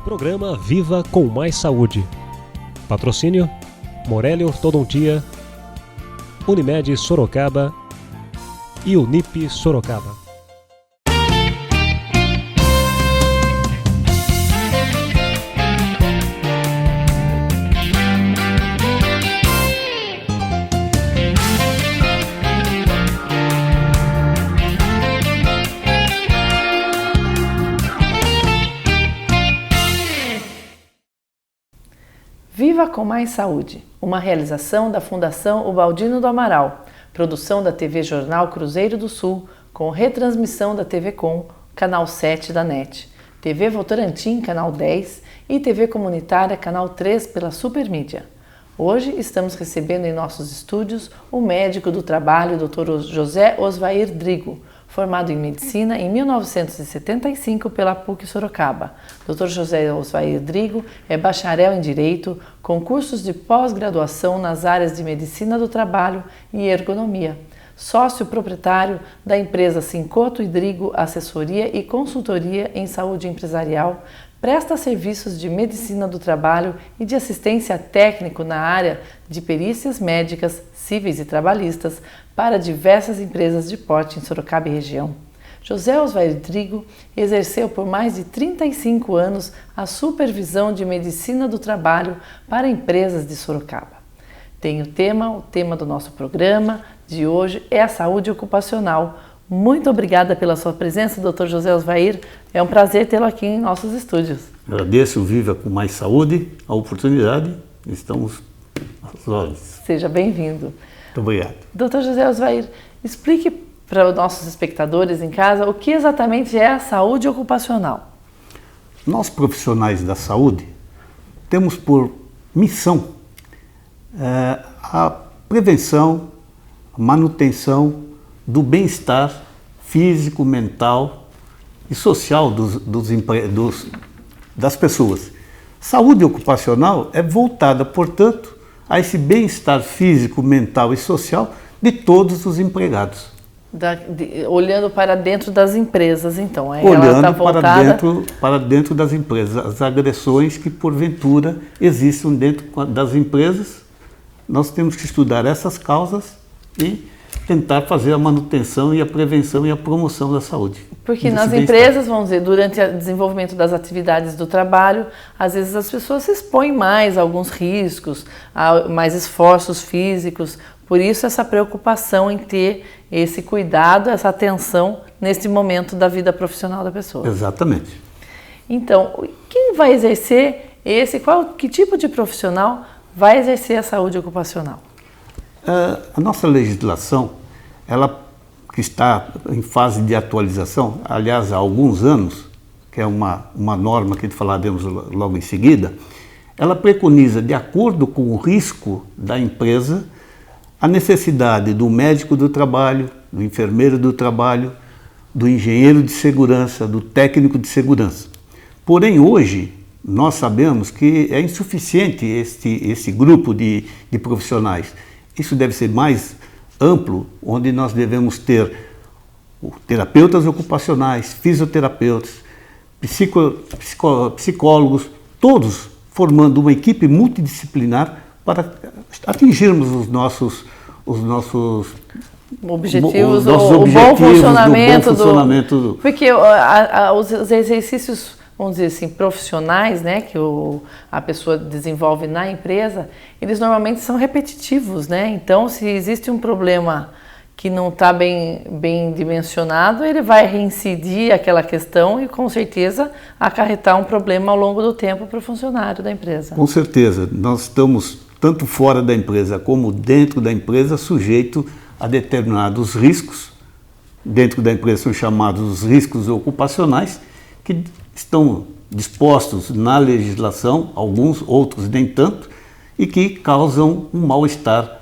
Programa Viva com Mais Saúde. Patrocínio: Morelli Ortodontia, Unimed Sorocaba e Unip Sorocaba. Viva com Mais Saúde, uma realização da Fundação Ubaldino do Amaral, produção da TV Jornal Cruzeiro do Sul, com retransmissão da TV Com, canal 7 da NET, TV Votorantim, canal 10 e TV Comunitária, canal 3 pela Supermídia. Hoje estamos recebendo em nossos estúdios o médico do trabalho, Dr. José Osvair Drigo, formado em Medicina em 1975 pela PUC Sorocaba. Dr. José Osvair Drigo é bacharel em Direito, com cursos de pós-graduação nas áreas de Medicina do Trabalho e Ergonomia. Sócio proprietário da empresa Cincoto e Drigo Assessoria e Consultoria em Saúde Empresarial, presta serviços de Medicina do Trabalho e de assistência técnico na área de perícias médicas, cíveis e trabalhistas para diversas empresas de porte em Sorocaba e região. José Osvair Drigo exerceu por mais de 35 anos a supervisão de Medicina do Trabalho para empresas de Sorocaba. O tema do nosso programa de hoje é a saúde ocupacional. Muito obrigada pela sua presença, Dr. José Osvair. É um prazer tê-lo aqui em nossos estúdios. Agradeço o Viva com Mais Saúde, a oportunidade. Estamos às ordens. Seja bem-vindo. Muito obrigado. Dr. José Osvair, explique para os nossos espectadores em casa o que exatamente é a saúde ocupacional. Nós, profissionais da saúde, temos por missão a prevenção, a manutenção do bem-estar físico, mental e social das pessoas. Saúde ocupacional é voltada, portanto, a esse bem-estar físico, mental e social de todos os empregados. Olhando para dentro das empresas, então. Olhando ela tá voltada para dentro das empresas. As agressões que, porventura, existem dentro das empresas, nós temos que estudar essas causas e tentar fazer a manutenção e a prevenção e a promoção da saúde. Porque nas empresas, vamos dizer, durante o desenvolvimento das atividades do trabalho, às vezes as pessoas se expõem mais a alguns riscos, a mais esforços físicos. Por isso essa preocupação em ter esse cuidado, essa atenção nesse momento da vida profissional da pessoa. Exatamente. Então, quem vai exercer que tipo de profissional vai exercer a saúde ocupacional? A nossa legislação, ela que está em fase de atualização, aliás, há alguns anos, que é uma norma que falaremos logo em seguida, ela preconiza, de acordo com o risco da empresa, a necessidade do médico do trabalho, do enfermeiro do trabalho, do engenheiro de segurança, do técnico de segurança. Porém, hoje, nós sabemos que é insuficiente esse grupo de profissionais. Isso deve ser mais amplo, onde nós devemos ter terapeutas ocupacionais, fisioterapeutas, psicólogos, todos formando uma equipe multidisciplinar para atingirmos os nossos objetivos, o bom funcionamento. Porque os exercícios, vamos dizer assim, profissionais, né, que a pessoa desenvolve na empresa, eles normalmente são repetitivos, né? Então, se existe um problema que não está bem dimensionado, ele vai reincidir aquela questão e, com certeza, acarretar um problema ao longo do tempo para o funcionário da empresa. Com certeza. Nós estamos, tanto fora da empresa como dentro da empresa, sujeito a determinados riscos. Dentro da empresa são chamados os riscos ocupacionais, que estão dispostos na legislação, alguns, outros nem tanto, e que causam um mal-estar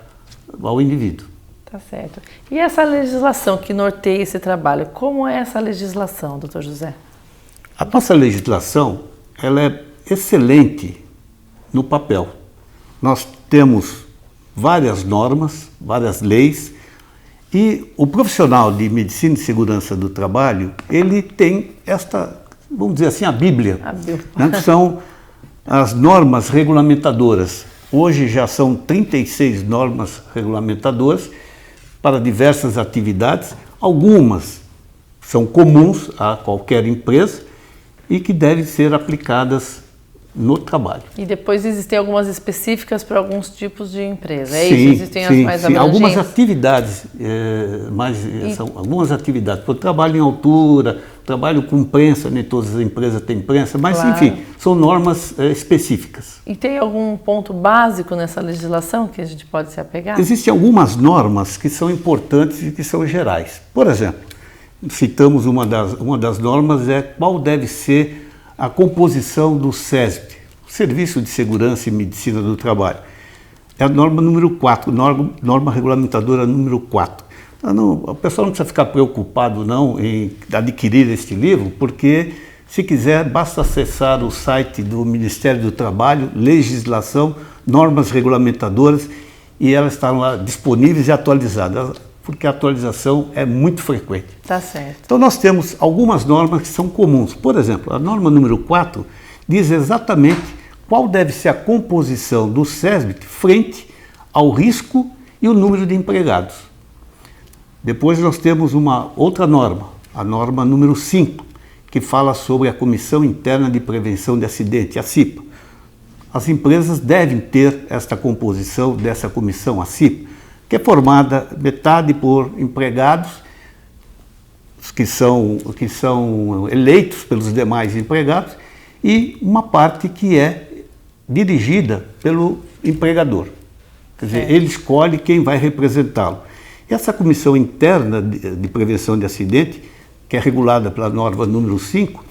ao indivíduo. Tá certo. E essa legislação que norteia esse trabalho, como é essa legislação, doutor José? A nossa legislação, ela é excelente no papel. Nós temos várias normas, várias leis, e o profissional de medicina e segurança do trabalho, ele tem vamos dizer assim, a Bíblia, A Bíblia. né, que são as normas regulamentadoras. Hoje já são 36 normas regulamentadoras para diversas atividades. Algumas são comuns a qualquer empresa e que devem ser aplicadas no trabalho. E depois existem algumas específicas para alguns tipos de empresa, é Sim, isso? Existem as mais sim. abrangentes? Algumas atividades, são algumas atividades. Eu trabalho em altura, trabalho com prensa, nem todas as empresas têm prensa, mas Claro. enfim, são normas específicas. E tem algum ponto básico nessa legislação que a gente pode se apegar? Existem algumas normas que são importantes e que são gerais. Por exemplo, citamos uma das normas, qual deve ser a composição do SESB, Serviço de Segurança e Medicina do Trabalho. É a norma número 4, norma regulamentadora número 4. O pessoal não precisa ficar preocupado não em adquirir este livro, porque se quiser basta acessar o site do Ministério do Trabalho, legislação, normas regulamentadoras, e elas estão lá disponíveis e atualizadas, porque a atualização é muito frequente. Tá certo. Então nós temos algumas normas que são comuns. Por exemplo, a norma número 4 diz exatamente qual deve ser a composição do SESB frente ao risco e o número de empregados. Depois nós temos uma outra norma, a norma número 5, que fala sobre a Comissão Interna de Prevenção de Acidente, a CIPA. As empresas devem ter esta composição dessa comissão, a CIPA, que é formada metade por empregados que são eleitos pelos demais empregados e uma parte que é dirigida pelo empregador. Quer dizer, ele escolhe quem vai representá-lo. E essa comissão interna de prevenção de acidente, que é regulada pela norma número 5,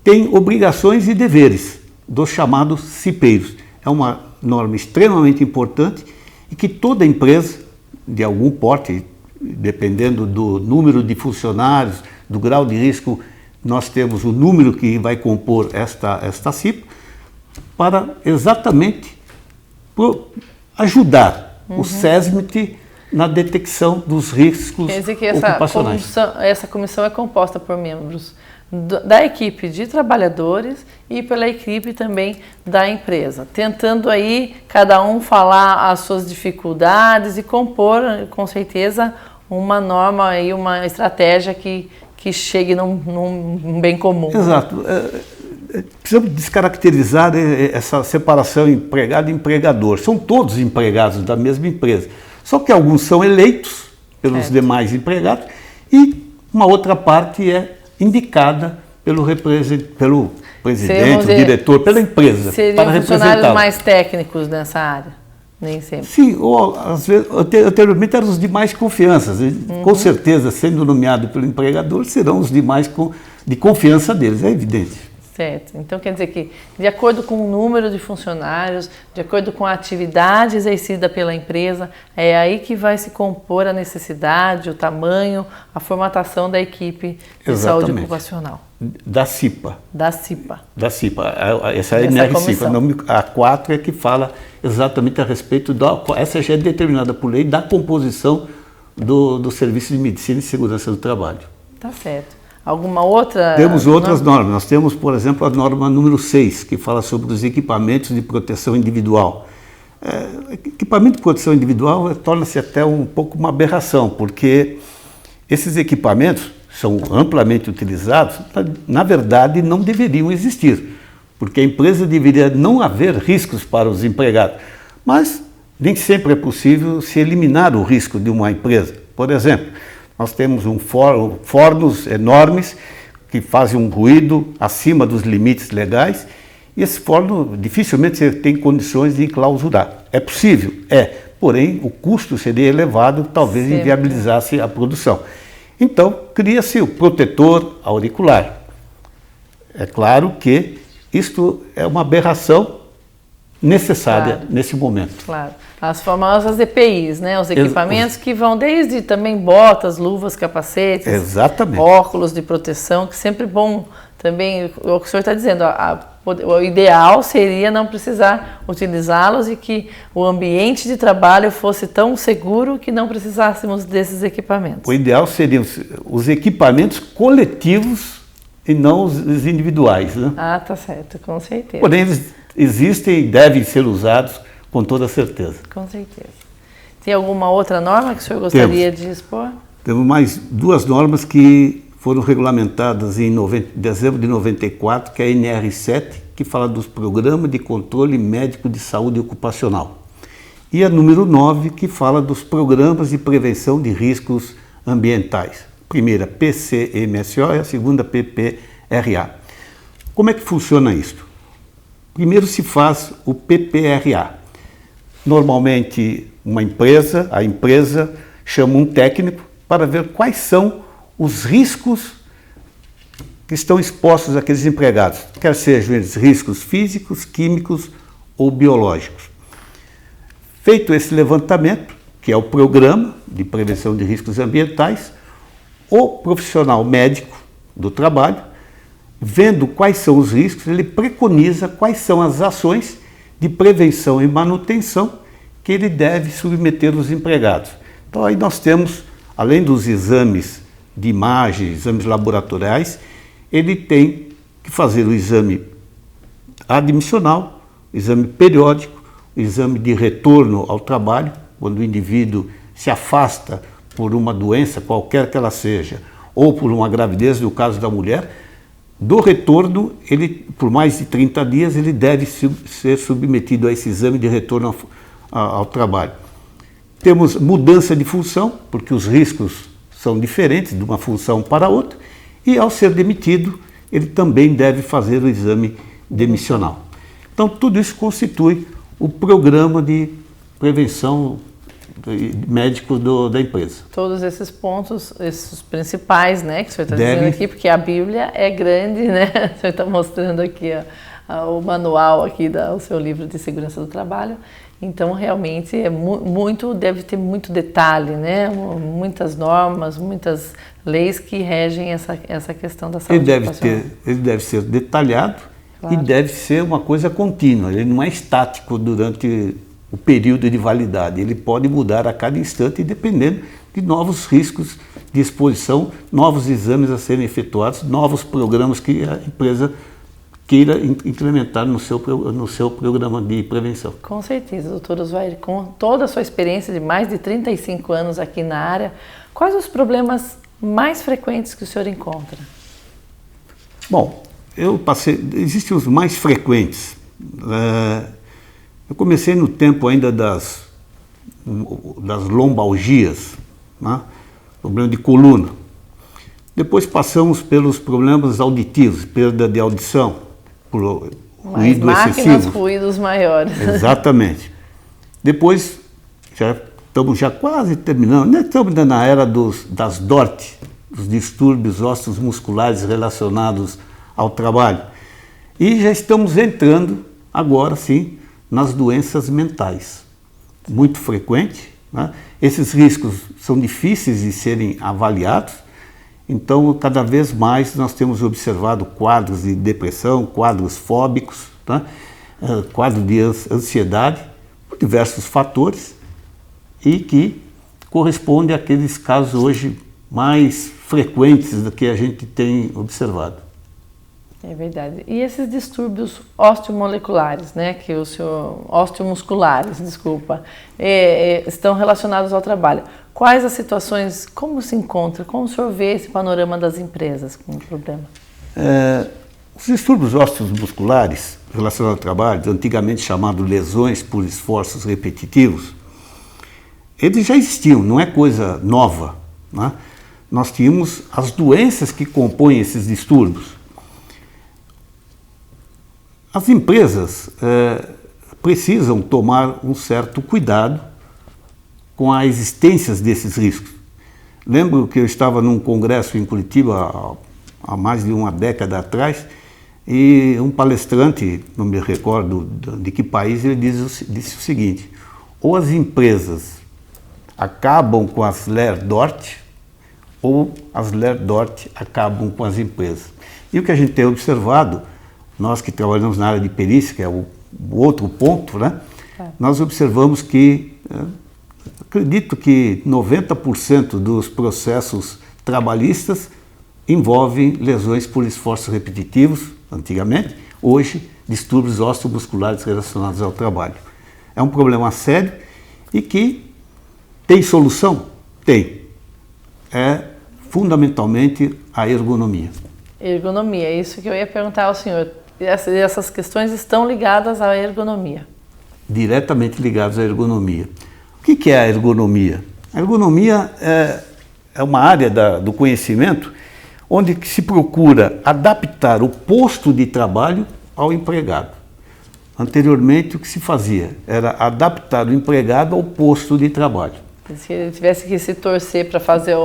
tem obrigações e deveres dos chamados cipeiros. É uma norma extremamente importante e que toda empresa de algum porte, dependendo do número de funcionários, do grau de risco, nós temos o número que vai compor esta CIPA, para exatamente ajudar o SESMIT na detecção dos riscos Quer dizer que ocupacionais. essa comissão é composta por membros da equipe de trabalhadores e pela equipe também da empresa, tentando aí cada um falar as suas dificuldades e compor, com certeza, uma norma e uma estratégia que chegue num bem comum. Exato. Precisamos descaracterizar essa separação empregado e empregador. São todos empregados da mesma empresa, só que alguns são eleitos pelos demais empregados e uma outra parte é indicada pelo presidente, o diretor, pela empresa, para funcionários representá-lo. mais técnicos nessa área, nem sempre. Sim, ou às vezes, anteriormente eram os de mais confiança. Com certeza, sendo nomeado pelo empregador, serão os de confiança deles, é evidente. Certo. Então quer dizer que, de acordo com o número de funcionários, de acordo com a atividade exercida pela empresa, é aí que vai se compor a necessidade, o tamanho, a formatação da equipe de saúde ocupacional. Da CIPA. Da CIPA. Da CIPA. Essa é a NR-CIPA. A 4 é que fala exatamente a respeito essa já é determinada por lei da composição do Serviço de Medicina e Segurança do Trabalho. Tá certo. Alguma outra? Temos outras normas. Nós temos, por exemplo, a norma número 6, que fala sobre os equipamentos de proteção individual. Equipamento de proteção individual torna-se até um pouco uma aberração, porque esses equipamentos são amplamente utilizados, na verdade não deveriam existir, porque a empresa deveria não haver riscos para os empregados. Mas nem sempre é possível se eliminar o risco de uma empresa. Por exemplo, nós temos fornos enormes que fazem um ruído acima dos limites legais e esse forno dificilmente você tem condições de enclausurar. É possível? Porém o custo seria elevado, talvez inviabilizasse a produção. Então cria-se o protetor auricular. É claro que isto é uma aberração necessária nesse momento. Claro. As famosas EPIs, né? Os equipamentos que vão desde também botas, luvas, capacetes, óculos de proteção, que sempre bom também, o que o senhor está dizendo, o ideal seria não precisar utilizá-los e que o ambiente de trabalho fosse tão seguro que não precisássemos desses equipamentos. O ideal seriam os equipamentos coletivos e não os individuais, né? Ah, tá certo, com certeza. Porém, eles existem e devem ser usados com toda certeza. Com certeza. Tem alguma outra norma que o senhor gostaria de expor? Temos mais duas normas que foram regulamentadas em dezembro de 94, que é a NR7, que fala dos programas de controle médico de saúde ocupacional. E a número 9, que fala dos programas de prevenção de riscos ambientais. A primeira, PCMSO, e a segunda, PPRA. Como é que funciona isso? Primeiro se faz o PPRA. Normalmente, a empresa chama um técnico para ver quais são os riscos que estão expostos àqueles empregados, quer sejam eles riscos físicos, químicos ou biológicos. Feito esse levantamento, que é o programa de prevenção de riscos ambientais, o profissional médico do trabalho, vendo quais são os riscos, ele preconiza quais são as ações de prevenção e manutenção que ele deve submeter os empregados. Então aí nós temos, além dos exames de imagem, exames laboratoriais, ele tem que fazer o exame admissional, o exame periódico, o exame de retorno ao trabalho, quando o indivíduo se afasta por uma doença, qualquer que ela seja, ou por uma gravidez, no caso da mulher, do retorno, ele, por mais de 30 dias, ele deve ser submetido a esse exame de retorno ao trabalho. Temos mudança de função, porque os riscos são diferentes de uma função para outra, e ao ser demitido, ele também deve fazer o exame demissional. Então, tudo isso constitui o programa de prevenção médico da empresa. Todos esses pontos, esses principais, né, que o senhor está dizendo aqui, porque a Bíblia é grande, né? O senhor está mostrando aqui o manual aqui do seu livro de segurança do trabalho. Então, realmente, deve ter muito detalhe, né? Muitas normas, muitas leis que regem essa questão da saúde ocupacional. Ele deve ser detalhado, claro, e deve ser uma coisa contínua. Ele não é estático durante o período de validade. Ele pode mudar a cada instante, dependendo de novos riscos de exposição, novos exames a serem efetuados, novos programas que a empresa queira implementar no seu programa de prevenção. Com certeza, doutor Oswaldo, com toda a sua experiência de mais de 35 anos aqui na área, quais os problemas mais frequentes que o senhor encontra? Bom, existem os mais frequentes. Eu comecei no tempo ainda das lombalgias, né? Problema de coluna. Depois passamos pelos problemas auditivos, perda de audição, por ruído excessivo. Ruídos maiores. Exatamente. Depois, estamos quase terminando, estamos ainda na era das DORT, dos distúrbios ósseos musculares relacionados ao trabalho. E já estamos entrando, agora sim, nas doenças mentais. Muito frequente, né? Esses riscos são difíceis de serem avaliados, então cada vez mais nós temos observado quadros de depressão, quadros fóbicos, né? Quadro de ansiedade, por diversos fatores, e que corresponde àqueles casos hoje mais frequentes do que a gente tem observado. É verdade. E esses distúrbios osteomoleculares, né, osteomusculares, desculpa, estão relacionados ao trabalho. Quais as situações, como se encontra, como o senhor vê esse panorama das empresas com o problema? Os distúrbios osteomusculares relacionados ao trabalho, antigamente chamados lesões por esforços repetitivos, eles já existiam, não é coisa nova, né? Nós tínhamos as doenças que compõem esses distúrbios. As empresas precisam tomar um certo cuidado com a existência desses riscos. Lembro que eu estava num congresso em Curitiba há mais de uma década atrás e um palestrante, não me recordo de que país, ele disse o seguinte: ou as empresas acabam com as LER-DORT ou as LER-DORT acabam com as empresas. E o que a gente tem observado, nós que trabalhamos na área de perícia, que é o outro ponto, né? Nós observamos que, acredito que 90% dos processos trabalhistas envolvem lesões por esforços repetitivos, antigamente, hoje distúrbios osteomusculares relacionados ao trabalho. É um problema sério e que tem solução? Tem. É fundamentalmente a ergonomia. Ergonomia, é isso que eu ia perguntar ao senhor. Essas questões estão ligadas à ergonomia. Diretamente ligadas à ergonomia. O que é a ergonomia? A ergonomia é uma área do conhecimento onde se procura adaptar o posto de trabalho ao empregado. Anteriormente, o que se fazia era adaptar o empregado ao posto de trabalho. Se ele tivesse que se torcer para fazer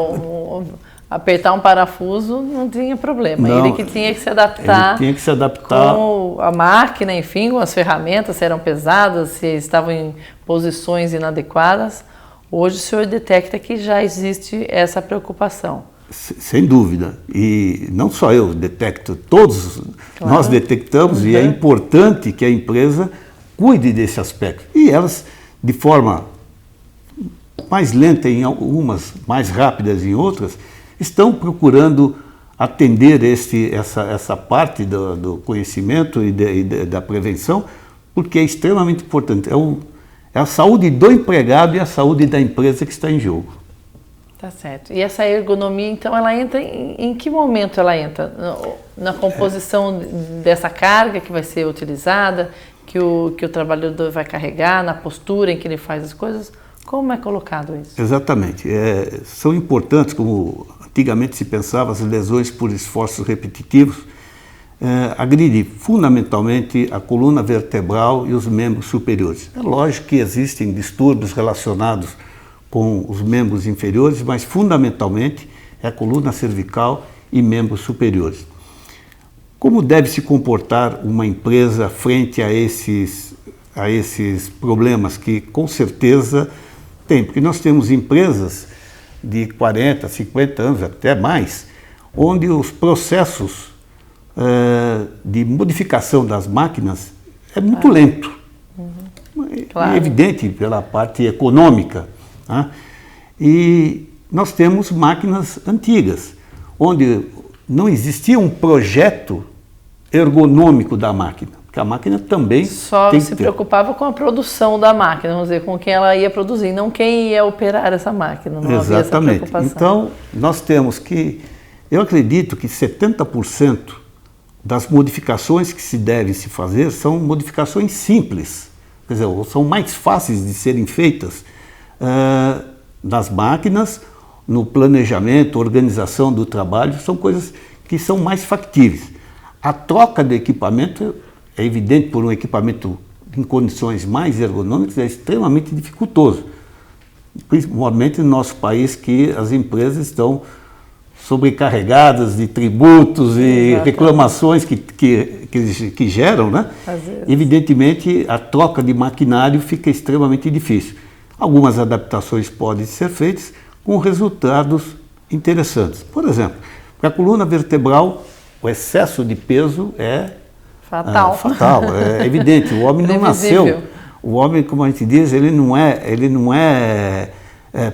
apertar um parafuso, não tinha problema. Não, ele que tinha que se adaptar. Ele tinha que se adaptar com a máquina, enfim, com as ferramentas, se eram pesadas, se estavam em posições inadequadas. Hoje o senhor detecta que já existe essa preocupação. Sem dúvida. E não só eu detecto, todos nós detectamos, e é importante que a empresa cuide desse aspecto. E elas, de forma mais lenta em algumas, mais rápidas em outras, estão procurando atender essa parte do conhecimento e da prevenção, porque é extremamente importante. É a saúde do empregado e a saúde da empresa que está em jogo. Tá certo. E essa ergonomia, então, ela entra em que momento ela entra? Na composição dessa carga que vai ser utilizada, que o trabalhador vai carregar, na postura em que ele faz as coisas? Como é colocado isso? Exatamente. São importantes, como antigamente se pensava, as lesões por esforços repetitivos, agride fundamentalmente a coluna vertebral e os membros superiores. É lógico que existem distúrbios relacionados com os membros inferiores, mas fundamentalmente é a coluna cervical e membros superiores. Como deve se comportar uma empresa frente a esses problemas que com certeza tem? Porque nós temos empresas de 40, 50 anos, até mais, onde os processos de modificação das máquinas é muito lento. Claro. É evidente pela parte econômica. Tá? E nós temos máquinas antigas, onde não existia um projeto ergonômico da máquina, porque a máquina também só se preocupava com a produção da máquina, vamos dizer, com quem ela ia produzir, não quem ia operar essa máquina. Não havia essa preocupação. Então, nós temos que, eu acredito que 70% das modificações que se devem se fazer são modificações simples, quer dizer, são mais fáceis de serem feitas nas máquinas, no planejamento, organização do trabalho, são coisas que são mais factíveis. A troca de equipamento é evidente, por um equipamento em condições mais ergonômicas, é extremamente dificultoso. Principalmente no nosso país, que as empresas estão sobrecarregadas de tributos e reclamações que geram, né? Evidentemente, a troca de maquinário fica extremamente difícil. Algumas adaptações podem ser feitas com resultados interessantes. Por exemplo, para a coluna vertebral, o excesso de peso é fatal. É evidente. O homem não nasceu. O homem, como a gente diz, ele não é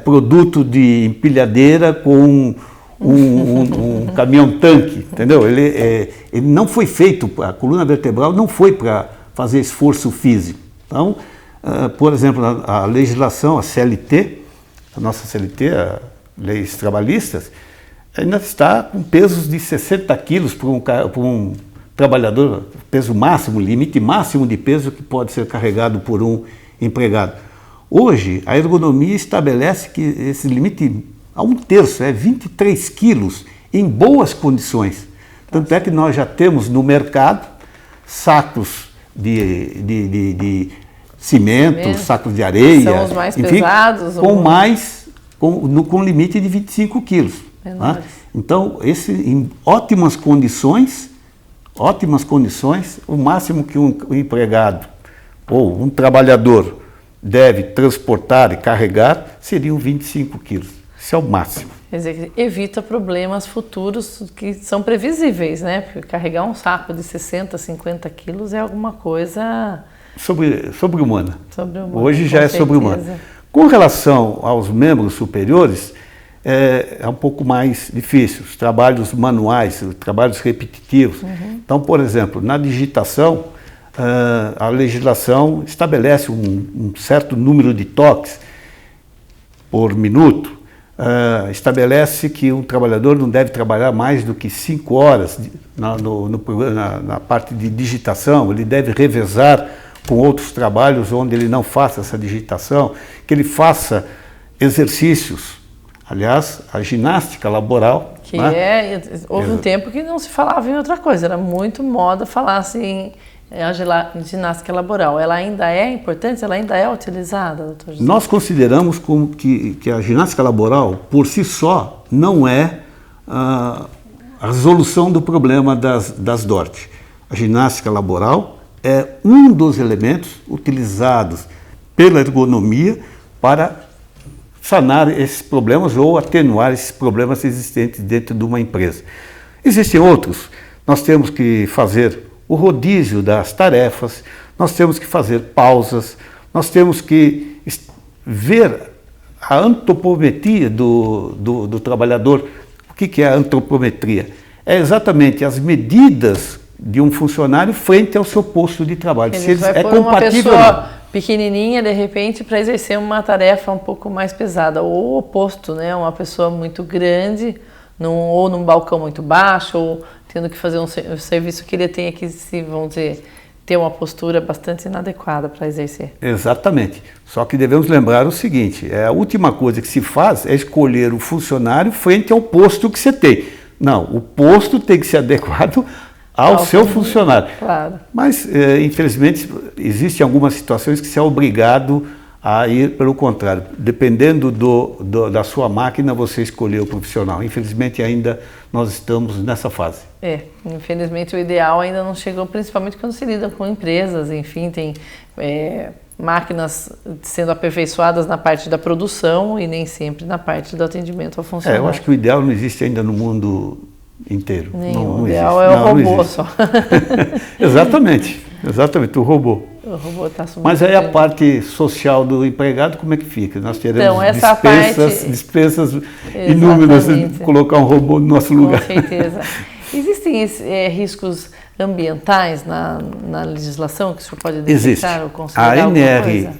produto de empilhadeira com um caminhão-tanque, entendeu? Ele não foi feito, a coluna vertebral não foi para fazer esforço físico. Então, por exemplo, a legislação, a CLT, a nossa CLT, a leis trabalhistas, ainda está com pesos de 60 quilos por um trabalhador, peso máximo, limite máximo de peso que pode ser carregado por um empregado. Hoje, a ergonomia estabelece que esse limite a 1/3, é 23 quilos, em boas condições. Tanto é que nós já temos no mercado sacos de cimento, sacos de areia, são os mais pesados, com limite de 25 quilos. Tá? Então, em ótimas condições, o máximo que um empregado ou um trabalhador deve transportar e carregar seriam 25 quilos. Isso é o máximo. Quer dizer, evita problemas futuros que são previsíveis, né? Porque carregar um saco de 60, 50 quilos é alguma coisa... Sobre-humana. Hoje já é sobre-humana. Com relação aos membros superiores, é um pouco mais difícil, os trabalhos manuais, os trabalhos repetitivos. Então, por exemplo, na digitação, a legislação estabelece um certo número de toques por minuto, estabelece que um trabalhador não deve trabalhar mais do que 5 horas na parte de digitação, ele deve revezar com outros trabalhos onde ele não faça essa digitação, que ele faça exercícios. Aliás, a ginástica laboral... Houve um tempo que não se falava em outra coisa, era muito moda falar assim, a ginástica laboral. Ela ainda é importante? Ela ainda é utilizada, doutor José? Nós consideramos que a ginástica laboral, por si só, não é a resolução do problema das DORT. A ginástica laboral é um dos elementos utilizados pela ergonomia para sanar esses problemas ou atenuar esses problemas existentes dentro de uma empresa. Existem outros. Nós temos que fazer o rodízio das tarefas, nós temos que fazer pausas, nós temos que ver a antropometria do trabalhador. O que é a antropometria? É exatamente as medidas de um funcionário frente ao seu posto de trabalho. Se ele vai pôr uma pessoa pequenininha, de repente, para exercer uma tarefa um pouco mais pesada, ou o oposto, né? Uma pessoa muito grande, ou num balcão muito baixo, ou tendo que fazer um serviço que ele tenha que, vamos dizer, ter uma postura bastante inadequada para exercer. Exatamente. Só que devemos lembrar o seguinte, a última coisa que se faz é escolher o funcionário frente ao posto que você tem. Não, o posto tem que ser adequado ao seu funcionário. Claro. Mas, infelizmente, existem algumas situações que você é obrigado a ir pelo contrário. Dependendo da sua máquina, você escolheu o profissional. Infelizmente, ainda nós estamos nessa fase. Infelizmente o ideal ainda não chegou, principalmente quando se lida com empresas, enfim, tem máquinas sendo aperfeiçoadas na parte da produção e nem sempre na parte do atendimento ao funcionário. Eu acho que o ideal não existe ainda no mundo inteiro. O ideal é o robô só. Exatamente, o robô. O robô está assumindo. Mas aí a parte social do empregado, como é que fica? Nós teremos despesas inúmeras de colocar um robô no nosso lugar. Com certeza. Existem riscos ambientais na legislação que o senhor pode detectar ou considerar alguma coisa?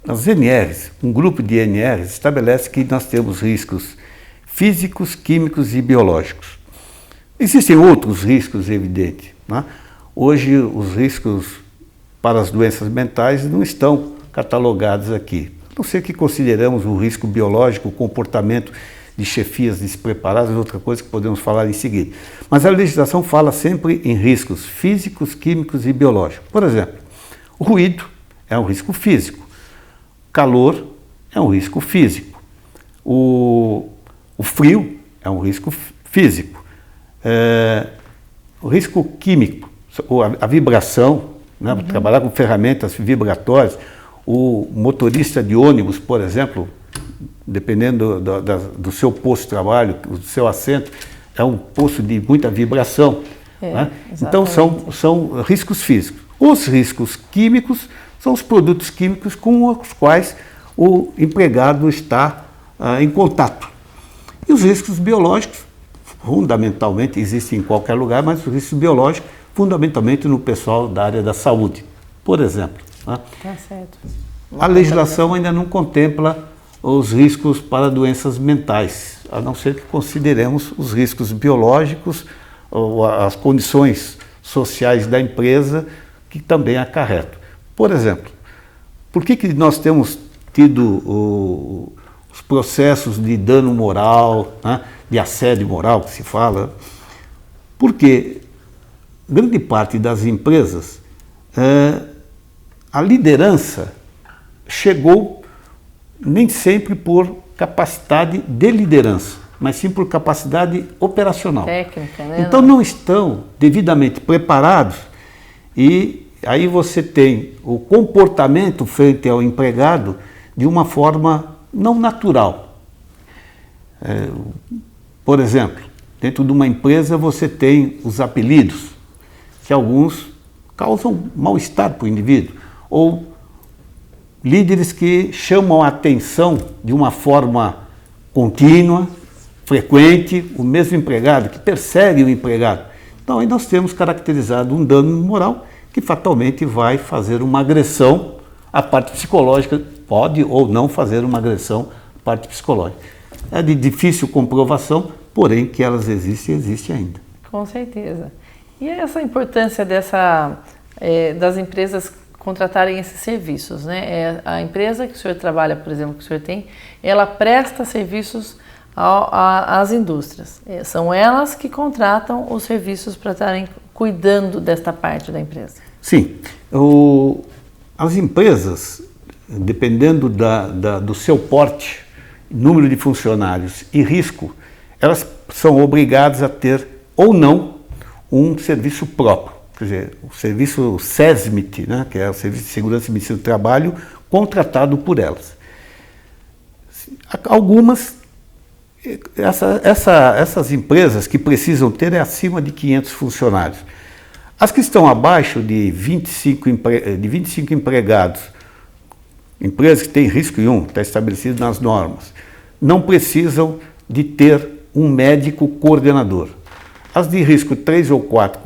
As NRs, um grupo de NRs estabelece que nós temos riscos físicos, químicos e biológicos. Existem outros riscos evidentes, né? Hoje, os riscos para as doenças mentais não estão catalogados aqui. A não ser que consideramos o risco biológico, o comportamento de chefias despreparadas, outra coisa que podemos falar em seguida. Mas a legislação fala sempre em riscos físicos, químicos e biológicos. Por exemplo, o ruído é um risco físico, o calor é um risco físico, o frio é um risco físico, o risco químico, a vibração, né? Trabalhar com ferramentas vibratórias, o motorista de ônibus, por exemplo, dependendo do seu posto de trabalho, do seu assento, é um posto de muita vibração. Né? Então são riscos físicos. Os riscos químicos são os produtos químicos com os quais o empregado está em contato. E os riscos biológicos, fundamentalmente, existem em qualquer lugar, mas os riscos biológicos, fundamentalmente no pessoal da área da saúde, por exemplo. Né? Tá certo. A legislação ainda não contempla os riscos para doenças mentais, a não ser que consideremos os riscos biológicos ou as condições sociais da empresa que também acarretam. Por exemplo, por que nós temos tido os processos de dano moral, né, de assédio moral que se fala? Porque grande parte das empresas, a liderança chegou nem sempre por capacidade de liderança, mas sim por capacidade operacional. Técnica, né? Então não estão devidamente preparados e aí você tem o comportamento frente ao empregado de uma forma não natural. Por exemplo, dentro de uma empresa você tem os apelidos, que alguns causam mal-estar para o indivíduo, ou líderes que chamam a atenção de uma forma contínua, frequente, o mesmo empregado, que persegue o empregado. Então aí nós temos caracterizado um dano moral que fatalmente vai fazer uma agressão à parte psicológica, pode ou não fazer uma agressão à parte psicológica. É de difícil comprovação, porém que elas existem, existe ainda. Com certeza. E essa importância das empresas contratarem esses serviços, né? A empresa que o senhor trabalha, por exemplo, que o senhor tem, ela presta serviços às indústrias. São elas que contratam os serviços para estarem cuidando desta parte da empresa. Sim. As empresas, dependendo do seu porte, número de funcionários e risco, elas são obrigadas a ter ou não um serviço próprio. Quer dizer, o serviço SESMIT, né, que é o Serviço de Segurança e Medicina do Trabalho, contratado por elas. Algumas, essas empresas que precisam ter é acima de 500 funcionários. As que estão abaixo de 25 empregados, empresas que têm risco 1, está estabelecido nas normas, não precisam de ter um médico coordenador. As de risco 3 ou 4,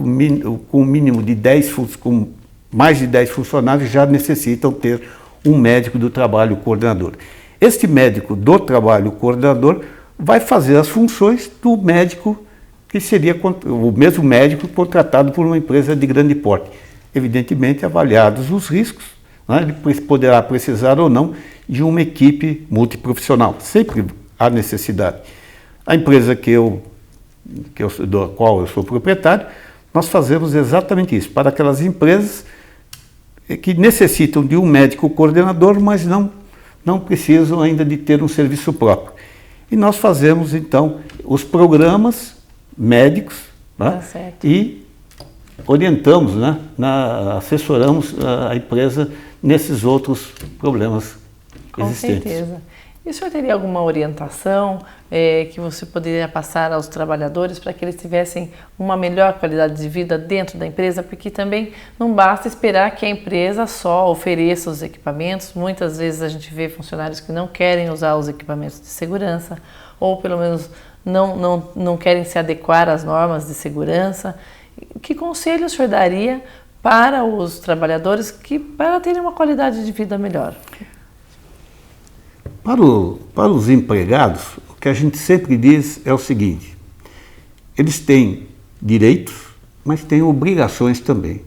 com mínimo de 10, com mais de 10 funcionários, já necessitam ter um médico do trabalho coordenador. Este médico do trabalho coordenador vai fazer as funções do médico que seria o mesmo médico contratado por uma empresa de grande porte. Evidentemente, avaliados os riscos, né, ele poderá precisar ou não de uma equipe multiprofissional. Sempre há necessidade. A empresa do qual eu sou proprietário, nós fazemos exatamente isso, para aquelas empresas que necessitam de um médico coordenador, mas não precisam ainda de ter um serviço próprio. E nós fazemos, então, os programas médicos, né, e orientamos, né, assessoramos a empresa nesses outros problemas existentes. Com certeza. E o senhor teria alguma orientação que você poderia passar aos trabalhadores para que eles tivessem uma melhor qualidade de vida dentro da empresa? Porque também não basta esperar que a empresa só ofereça os equipamentos. Muitas vezes a gente vê funcionários que não querem usar os equipamentos de segurança ou pelo menos não querem se adequar às normas de segurança. Que conselho o senhor daria para os trabalhadores para terem uma qualidade de vida melhor? Para os empregados, o que a gente sempre diz é o seguinte: eles têm direitos, mas têm obrigações também.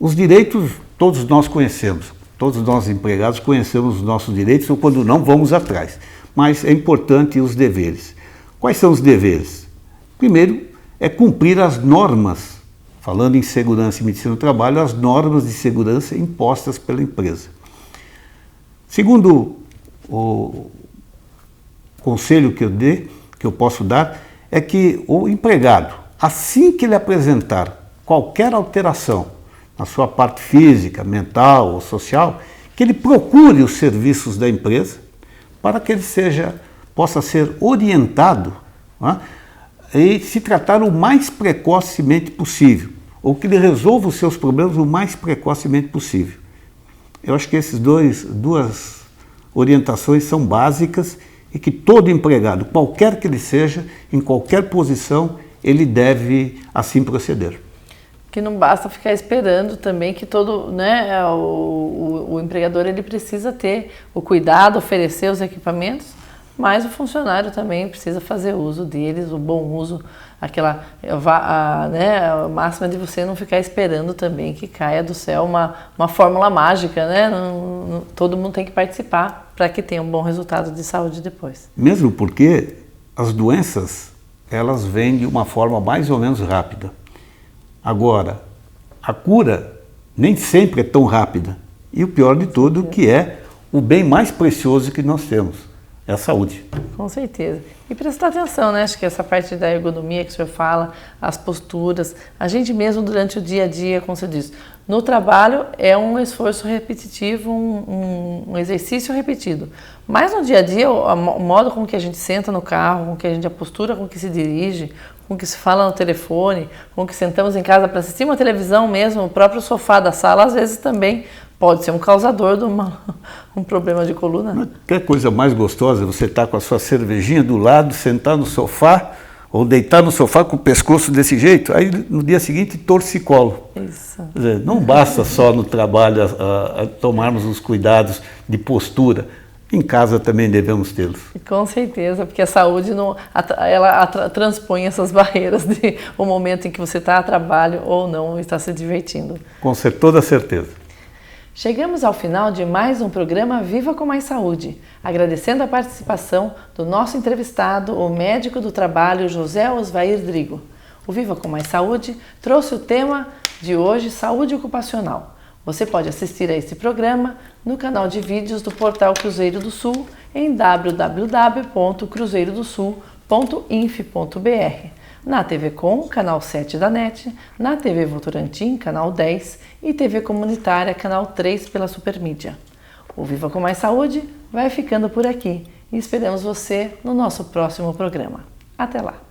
Os direitos todos nós conhecemos, todos nós empregados conhecemos os nossos direitos, ou quando não, vamos atrás. Mas é importante os deveres. Quais são os deveres? Primeiro, é cumprir as normas, falando em segurança e medicina do trabalho, as normas de segurança impostas pela empresa. Segundo, o conselho que eu posso dar é que o empregado, assim que ele apresentar qualquer alteração na sua parte física, mental ou social, que ele procure os serviços da empresa para que ele possa ser orientado, né, e se tratar o mais precocemente possível, ou que ele resolva os seus problemas o mais precocemente possível. Eu acho que essas duas orientações são básicas e que todo empregado, qualquer que ele seja, em qualquer posição, ele deve assim proceder. Que não basta ficar esperando também que o empregador ele precisa ter o cuidado, oferecer os equipamentos, mas o funcionário também precisa fazer uso deles, o bom uso, a máxima de você não ficar esperando também que caia do céu uma fórmula mágica, né? Todo mundo tem que participar para que tenha um bom resultado de saúde depois. Mesmo porque as doenças, elas vêm de uma forma mais ou menos rápida. Agora, a cura nem sempre é tão rápida. E o pior de tudo, que é o bem mais precioso que nós temos, é a saúde. Com certeza. E prestar atenção, né? Acho que essa parte da ergonomia que o senhor fala, as posturas, a gente mesmo durante o dia a dia, como você diz, no trabalho é um esforço repetitivo, um exercício repetido. Mas no dia a dia, o modo com que a gente senta no carro, a postura com que se dirige, com que se fala no telefone, com que sentamos em casa para assistir uma televisão mesmo, o próprio sofá da sala, às vezes também pode ser um causador de um problema de coluna. Mas que coisa mais gostosa você estar com a sua cervejinha do lado, sentar no sofá, ou deitar no sofá com o pescoço desse jeito, aí no dia seguinte torcicolo. Isso. Quer dizer, não basta só no trabalho tomarmos os cuidados de postura, em casa também devemos tê-los. Com certeza, porque a saúde ela transpõe essas barreiras de o momento em que você está a trabalho ou não, está se divertindo. Com toda certeza. Chegamos ao final de mais um programa Viva com Mais Saúde, agradecendo a participação do nosso entrevistado, o médico do trabalho José Osvair Drigo. O Viva com Mais Saúde trouxe o tema de hoje, saúde ocupacional. Você pode assistir a esse programa no canal de vídeos do portal Cruzeiro do Sul em www.cruzeirodosul.inf.br, na TV Com, canal 7 da NET, na TV Votorantim, canal 10 e TV Comunitária, canal 3 pela Supermídia. O Viva com Mais Saúde vai ficando por aqui e esperamos você no nosso próximo programa. Até lá!